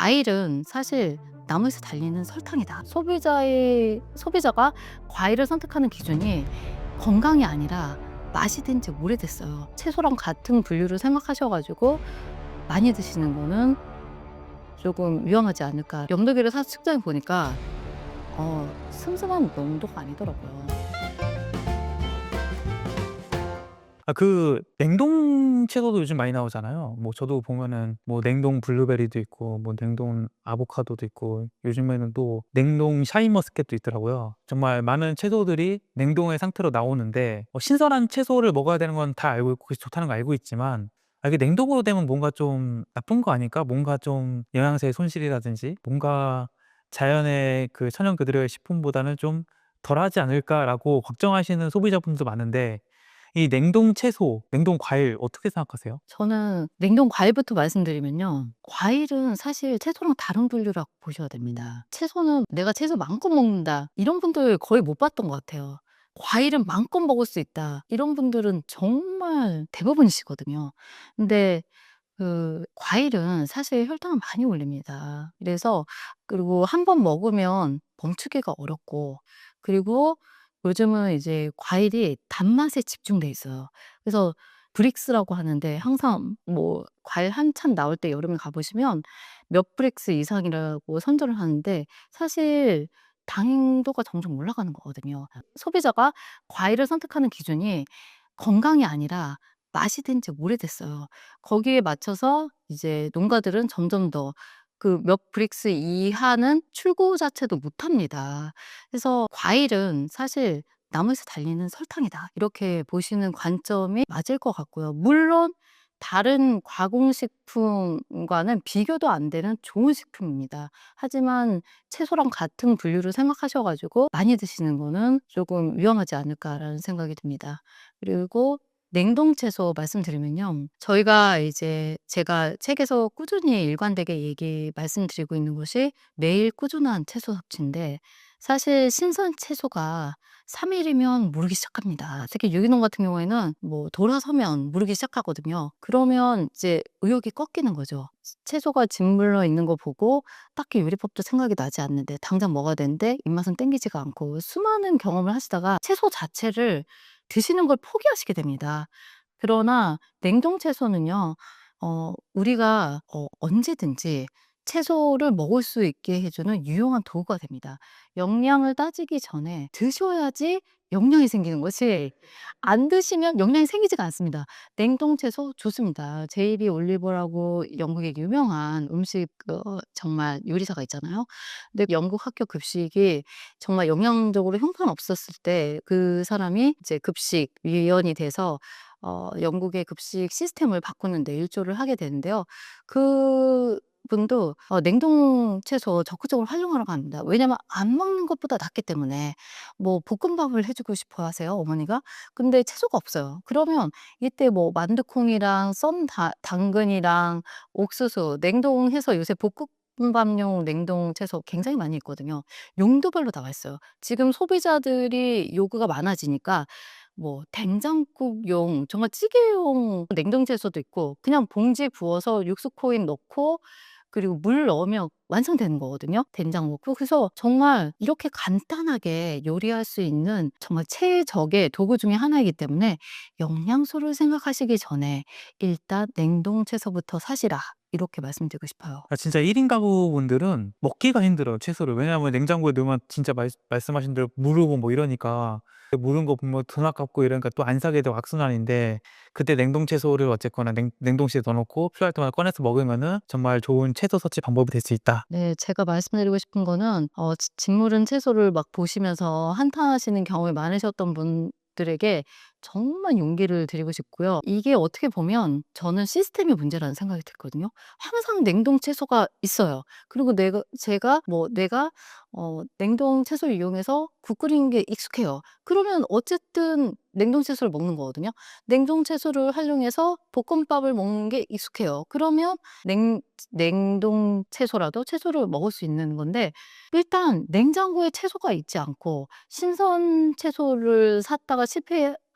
과일은 사실 나무에서 달리는 설탕이다. 소비자가 과일을 선택하는 기준이 건강이 아니라 맛이 된 지 오래됐어요. 채소랑 같은 분류를 생각하셔 가지고 많이 드시는 거는 조금 위험하지 않을까. 영덕이를 사서 측정해 보니까 슴슴한 농도가 아니더라고요. 냉동 채소도 요즘 많이 나오잖아요. 뭐 저도 보면은 뭐 냉동 블루베리도 있고 뭐 냉동 아보카도도 있고 요즘에는 또 냉동 샤인머스켓도 있더라고요. 정말 많은 채소들이 냉동의 상태로 나오는데 신선한 채소를 먹어야 되는 건 다 알고 있고 그게 좋다는 거 알고 있지만 이게 냉동으로 되면 뭔가 좀 나쁜 거 아닐까? 뭔가 좀 영양소의 손실이라든지 뭔가 자연의 그 천연 그대로의 식품보다는 좀 덜하지 않을까라고 걱정하시는 소비자분들도 많은데 이 냉동 채소, 냉동 과일 어떻게 생각하세요? 저는 냉동 과일부터 말씀드리면요. 과일은 사실 채소랑 다른 분류라고 보셔야 됩니다. 채소는 '내가 채소 마음껏 먹는다.' 이런 분들 거의 못 봤던 것 같아요. '과일은 마음껏 먹을 수 있다.' 이런 분들은 정말 대부분이시거든요. 근데 과일은 사실 혈당을 많이 올립니다. 그리고 한 번 먹으면 멈추기가 어렵고, 그리고 요즘은 이제 과일이 단맛에 집중돼 있어요. 그래서 브릭스라고 하는데, 항상 뭐 과일 한참 나올 때 여름에 가 보시면 몇 브릭스 이상이라고 선전을 하는데, 사실 당도가 점점 올라가는 거거든요. 소비자가 과일을 선택하는 기준이 건강이 아니라 맛이 된 지 오래됐어요. 거기에 맞춰서 이제 농가들은 점점 더 몇 브릭스 이하는 출고 자체도 못합니다. 그래서 '과일은 사실 나무에서 달리는 설탕이다.' 이렇게 보시는 관점이 맞을 것 같고요. 물론 다른 가공식품과는 비교도 안 되는 좋은 식품입니다. 하지만 채소랑 같은 분류를 생각하셔 가지고 많이 드시는 거는 조금 위험하지 않을까라는 생각이 듭니다. 그리고 냉동 채소 말씀드리면요. 제가 책에서 꾸준히 일관되게 말씀드리고 있는 것이 매일 꾸준한 채소 섭취인데, 사실 신선 채소가 3 일이면 무르기 시작합니다. 특히 유기농 같은 경우에는 뭐 돌아서면 무르기 시작하거든요. 그러면 이제 의욕이 꺾이는 거죠. 채소가 짓물러 있는 거 보고 딱히 요리법도 생각이 나지 않는데 당장 먹어야 되는데 입맛은 땡기지가 않고, 수많은 경험을 하시다가 채소 자체를 드시는 걸 포기하시게 됩니다. 그러나 냉동 채소는요. 우리가 언제든지 채소를 먹을 수 있게 해 주는 유용한 도구가 됩니다. 영양을 따지기 전에 드셔야지 영양이 생기는 것이, 안 드시면 영양이 생기지가 않습니다. 냉동 채소 좋습니다. 제이비 올리버라고 영국의 유명한 정말 요리사가 있잖아요. 근데 영국 학교 급식이 정말 영양적으로 형편없었을 때 그 사람이 이제 급식위원이 돼서 영국의 급식 시스템을 바꾸는 데 일조를 하게 되는데요. 그분도 냉동 채소 적극적으로 활용하라고 합니다. 왜냐하면 안 먹는 것보다 낫기 때문에. 뭐 볶음밥을 해 주고 싶어 하세요, 어머니가. 근데 채소가 없어요. 그러면 이때 뭐 만두콩이랑 썬 당근이랑 옥수수 냉동해서, 요새 볶음밥용 냉동 채소 굉장히 많이 있거든요. 용도별로 나와 있어요. 지금 소비자들이 요구가 많아지니까 뭐 된장국용, 정말 찌개용 냉동 채소도 있고, 그냥 봉지 부어서 육수 코인 넣고 그리고 물 넣으면 완성되는 거거든요, 된장 넣고. 그래서 정말 이렇게 간단하게 요리할 수 있는 정말 최적의 도구 중에 하나이기 때문에, 영양소를 생각하시기 전에 일단 냉동 채소부터 사시라, 이렇게 말씀드리고 싶어요. 진짜 1인 가구분들은 먹기가 힘들어요, 채소를. 왜냐하면 냉장고에 넣으면 진짜 말씀하신 대로 무르고 뭐 이러니까 무른 거 보면 돈 아깝고 이러니까 또 안 사게 되고 악순환인데, 그때 냉동 채소를 어쨌거나 냉동실에 넣어 놓고 필요할 때마다 꺼내서 먹으면은 정말 좋은 채소 섭취 방법이 될 수 있다. 네. 제가 말씀드리고 싶은 거는 짓무른 채소를 막 보시면서 한탄하시는 경험이 많으셨던 분들에게 정말 용기를 드리고 싶고요. 이게 어떻게 보면 저는 시스템의 문제라는 생각이 들거든요. 항상 냉동 채소가 있어요. 그리고 내가 냉동 채소를 이용해서 국 끓이는 게 익숙해요. 그러면 어쨌든 냉동 채소를 먹는 거거든요. 냉동 채소를 활용해서 볶음밥을 먹는 게 익숙해요. 그러면 냉 냉동 채소라도 채소를 먹을 수 있는 건데, 일단 냉장고에 채소가 있지 않고 신선 채소를 샀다가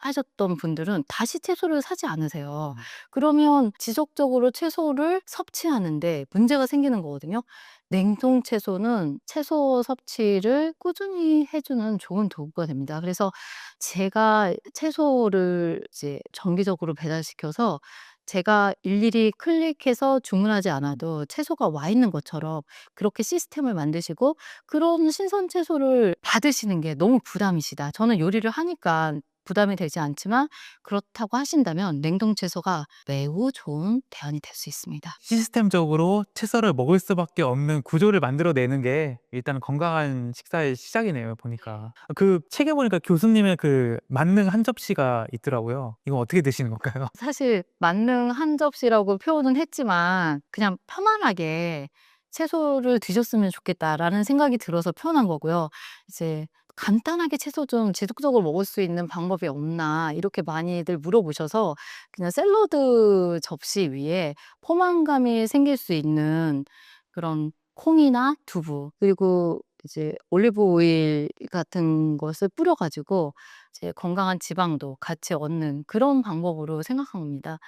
하셨던 분들은 다시 채소를 사지 않으세요. 그러면 지속적으로 채소를 섭취하는데 문제가 생기는 거거든요. 냉동 채소는 채소 섭취를 꾸준히 해 주는 좋은 도구가 됩니다. 그래서 제가 채소를 이제 정기적으로 배달시켜서 제가 일일이 클릭해서 주문하지 않아도 채소가 와 있는 것처럼 그렇게 시스템을 만드시고 그런 신선 채소를 받으시는 게 너무 부담이시다. 저는 요리를 하니까 부담이 되지 않지만 그렇다고 하신다면 냉동 채소가 매우 좋은 대안이 될 수 있습니다. 시스템적으로 채소를 먹을 수밖에 없는 구조를 만들어내는 게 일단 건강한 식사의 시작이네요, 보니까. 그 책에 보니까 교수님의 그 만능 한 접시가 있더라고요. 이건 어떻게 드시는 건가요? 사실 만능 한 접시라고 표현은 했지만 그냥 편안하게 '채소를 드셨으면 좋겠다.'라는 생각이 들어서 표현한 거고요. 이제 "간단하게 채소 좀 지속적으로 먹을 수 있는 방법이 없나?" 이렇게 많이들 물어보셔서 그냥 샐러드 접시 위에 포만감이 생길 수 있는 그런 콩이나 두부 그리고 이제 올리브 오일 같은 것을 뿌려 가지고 이제 건강한 지방도 같이 얻는 그런 방법으로 생각합니다.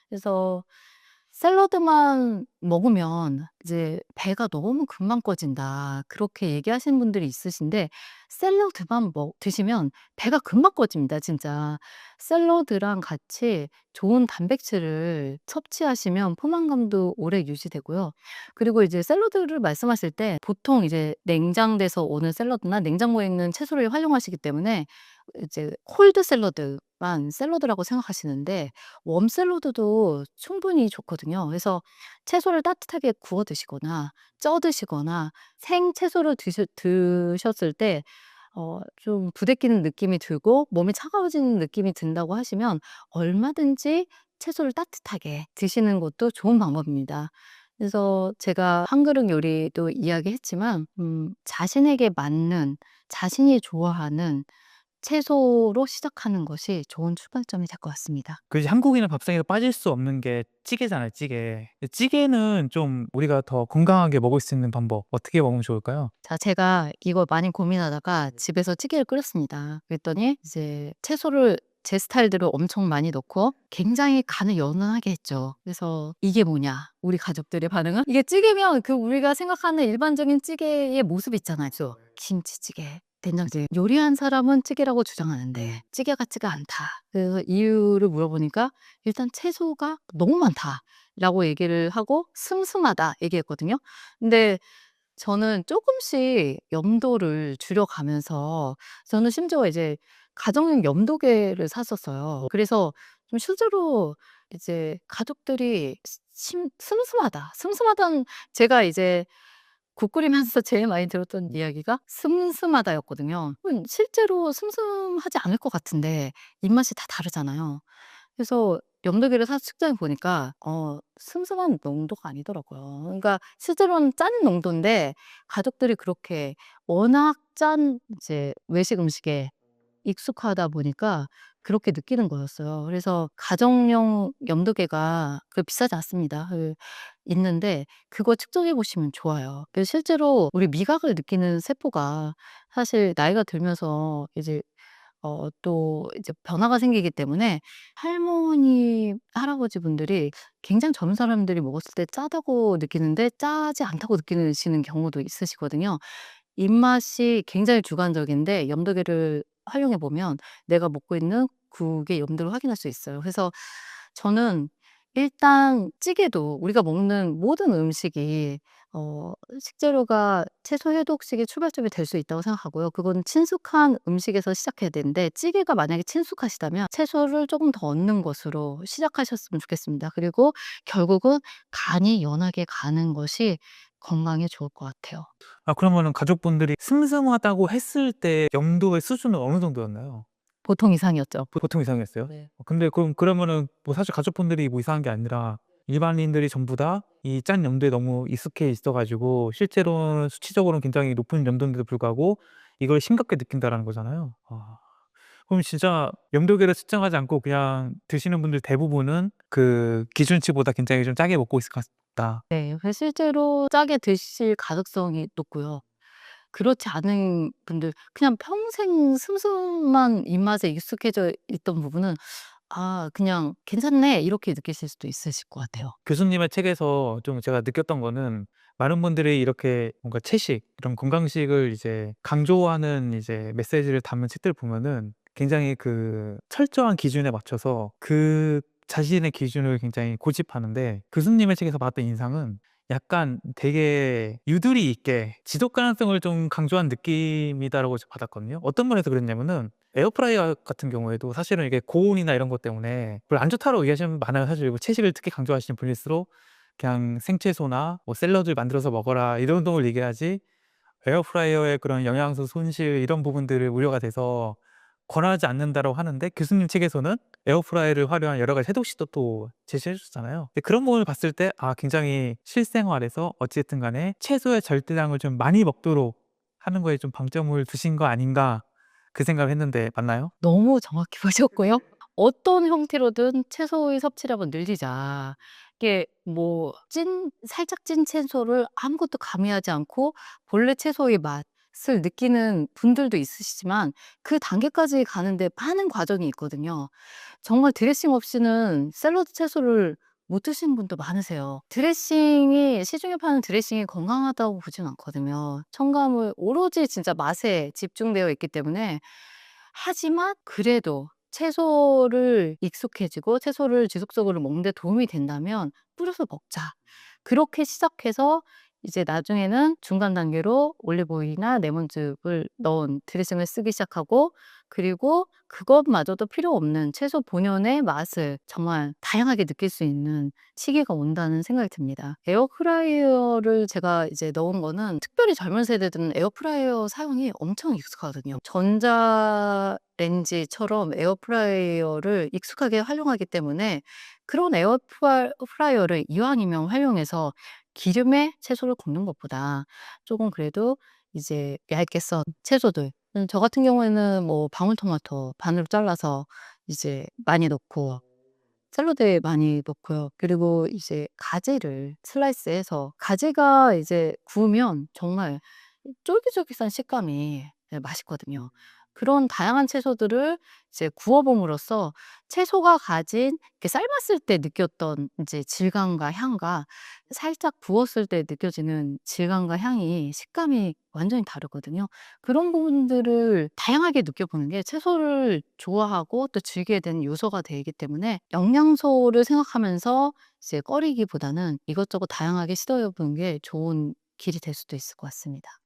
그래서 샐러드만 먹으면 이제 "배가 너무 금방 꺼진다." 그렇게 얘기하시는 분들이 있으신데 샐러드만 드시면 배가 금방 꺼집니다 진짜. 샐러드랑 같이 좋은 단백질을 섭취하시면 포만감도 오래 유지되고요. 그리고 이제 샐러드를 말씀하실 때 보통 이제 냉장돼서 오는 샐러드나 냉장고에 있는 채소를 활용하시기 때문에 이제 콜드 샐러드만 샐러드라고 생각하시는데 웜 샐러드도 충분히 좋거든요. 그래서 채소를 따뜻하게 구워 드시거나 쪄 드시거나 생 채소를 드셨을 때 좀 부대끼는 느낌이 들고 몸이 차가워지는 느낌이 든다고 하시면 얼마든지 채소를 따뜻하게 드시는 것도 좋은 방법입니다. 그래서 제가 한 그릇 요리도 이야기했지만 자신에게 맞는 자신이 좋아하는 채소로 시작하는 것이 좋은 출발점이 될 것 같습니다. 그 한국인의 밥상에 빠질 수 없는 게 찌개잖아요, 찌개. 찌개는 좀 우리가 더 건강하게 먹을 수 있는 방법 어떻게 먹으면 좋을까요? 자, 제가 이걸 많이 고민하다가 집에서 찌개를 끓였습니다. 그랬더니 이제 채소를 제 스타일대로 엄청 많이 넣고 굉장히 간을 연하게 했죠. 그래서 "이게 뭐냐?" 우리 가족들의 반응은 이게 찌개면 그 우리가 생각하는 일반적인 찌개의 모습 있잖아요. 그래서 김치찌개, 된장찌개. 요리한 사람은 찌개라고 주장하는데 "찌개 같지가 않다." 그래서 이유를 물어보니까 "일단 채소가 너무 많다."라고 얘기를 하고 "슴슴하다." 얘기했거든요. 근데 저는 조금씩 염도를 줄여가면서 저는 심지어 이제 가정용 염도계를 샀었어요. 그래서 좀 실제로 이제 가족들이 슴슴하다. 슴슴하다는 제가 이제 국 끓이면서 제일 많이 들었던 이야기가 "슴슴하다."였거든요. 실제로 슴슴하지 않을 것 같은데 입맛이 다 다르잖아요. 그래서 염도계를 사서 측정해 보니까 슴슴한 농도가 아니더라고요. 그러니까 실제로는 짠 농도인데 가족들이 그렇게 워낙 짠 이제 외식 음식에 익숙하다 보니까 그렇게 느끼는 거였어요. 그래서 가정용 염도계가 비싸지 않습니다. 있는데 그거 측정해 보시면 좋아요. 그래서 실제로 우리 미각을 느끼는 세포가 사실 나이가 들면서 이제 또 이제 변화가 생기기 때문에 할머니, 할아버지분들이 굉장히 젊은 사람들이 먹었을 때 짜다고 느끼는데 짜지 않다고 느끼시는 경우도 있으시거든요. 입맛이 굉장히 주관적인데 염도계를 활용해 보면 내가 먹고 있는 국의 염도를 확인할 수 있어요. 그래서 저는 일단 찌개도 우리가 먹는 모든 음식이 식재료가 채소 해독식의 출발점이 될 수 있다고 생각하고요. 그건 친숙한 음식에서 시작해야 되는데 찌개가 만약에 친숙하시다면 채소를 조금 더 얻는 것으로 시작하셨으면 좋겠습니다. 그리고 결국은 간이 연하게 가는 것이 건강에 좋을 것 같아요. 그러면은 가족분들이 슴슴하다고 했을 때 염도의 수준은 어느 정도였나요? 보통 이상이었죠. 보통 이상이었어요? 네. 근데 그러면은 뭐 사실 가족분들이 뭐 이상한 게 아니라 일반인들이 전부 다 이 짠 염도에 너무 익숙해 있어 가지고 실제로는 수치적으로는 굉장히 높은 염도인데도 불구하고 이걸 심각하게 느낀다라는 거잖아요. 그럼 진짜 염도계를 측정하지 않고 그냥 드시는 분들 대부분은 그 기준치보다 굉장히 좀 짜게 먹고 있을 것 같다. 네. 그래서 실제로 짜게 드실 가능성이 높고요. 그렇지 않은 분들 그냥 평생 슴슴한 입맛에 익숙해져 있던 부분은 '아 그냥 괜찮네.' 이렇게 느끼실 수도 있으실 것 같아요. 교수님의 책에서 좀 제가 느꼈던 거는 많은 분들이 이렇게 뭔가 채식 이런 건강식을 이제 강조하는 이제 메시지를 담은 책들 보면은 굉장히 그 철저한 기준에 맞춰서 그 자신의 기준을 굉장히 고집하는데, 교수님의 책에서 봤던 인상은 약간 되게 유두리 있게 지속 가능성을 좀 강조한 느낌이다라고 받았거든요. 어떤 면에서 그랬냐면은 에어프라이어 같은 경우에도 사실은 이게 고온이나 이런 것 때문에 별로 안 좋다고 얘기하시는 분 많아요. 사실 뭐 채식을 특히 강조하시는 분일수록 그냥 생채소나 뭐 샐러드를 만들어서 먹어라 이런 걸 얘기하지, 에어프라이어의 그런 영양소 손실 이런 부분들을 우려가 돼서 권하지 않는다라고 하는데, 교수님 책에서는 에어프라이어를 활용한 여러 가지 해독 시도도 제시해 주셨잖아요. 근데 그런 부분을 봤을 때 굉장히 실생활에서 어찌됐든 간에 채소의 절대량을 좀 많이 먹도록 하는 거에 좀 방점을 두신 거 아닌가, 그 생각을 했는데 맞나요? 너무 정확히 보셨고요. 어떤 형태로든 채소의 섭취량을 늘리자. 이게 뭐 살짝 찐 채소를 아무것도 가미하지 않고 본래 채소의 맛을 느끼는 분들도 있으시지만 그 단계까지 가는데 많은 과정이 있거든요. 정말 드레싱 없이는 샐러드 채소를 못 드시는 분도 많으세요. 시중에 파는 드레싱이 건강하다고 보진 않거든요. 첨가물 오로지 진짜 맛에 집중되어 있기 때문에. 하지만 그래도 채소를 익숙해지고 채소를 지속적으로 먹는 데 도움이 된다면 뿌려서 먹자. 그렇게 시작해서 이제 나중에는 중간 단계로 올리브 오일이나 레몬즙을 넣은 드레싱을 쓰기 시작하고, 그리고 그것마저도 필요 없는 채소 본연의 맛을 정말 다양하게 느낄 수 있는 시기가 온다는 생각이 듭니다. 에어프라이어를 제가 이제 넣은 거는 특별히 젊은 세대들은 에어프라이어 사용이 엄청 익숙하거든요. 전자레인지처럼 에어프라이어를 익숙하게 활용하기 때문에 그런 에어프라이어를 이왕이면 활용해서 기름에 채소를 굽는 것보다 조금 그래도 이제 얇게 썬 채소들, 저 같은 경우에는 뭐 방울토마토 반으로 잘라서 이제 많이 넣고 샐러드에 많이 넣고요. 그리고 이제 가지를 슬라이스해서, 가지가 이제 구우면 정말 쫄깃쫄깃한 식감이 맛있거든요. 그런 다양한 채소들을 이제 구워 봄으로써 채소가 가진, 이렇게 삶았을 때 느꼈던 이제 질감과 향과 살짝 구웠을 때 느껴지는 질감과 향이, 식감이 완전히 다르거든요. 그런 부분들을 다양하게 느껴보는 게 채소를 좋아하고 또 즐기게 되는 요소가 되기 때문에, 영양소를 생각하면서 이제 꺼리기보다는 이것저것 다양하게 시도해 보는 게 좋은 길이 될 수도 있을 것 같습니다.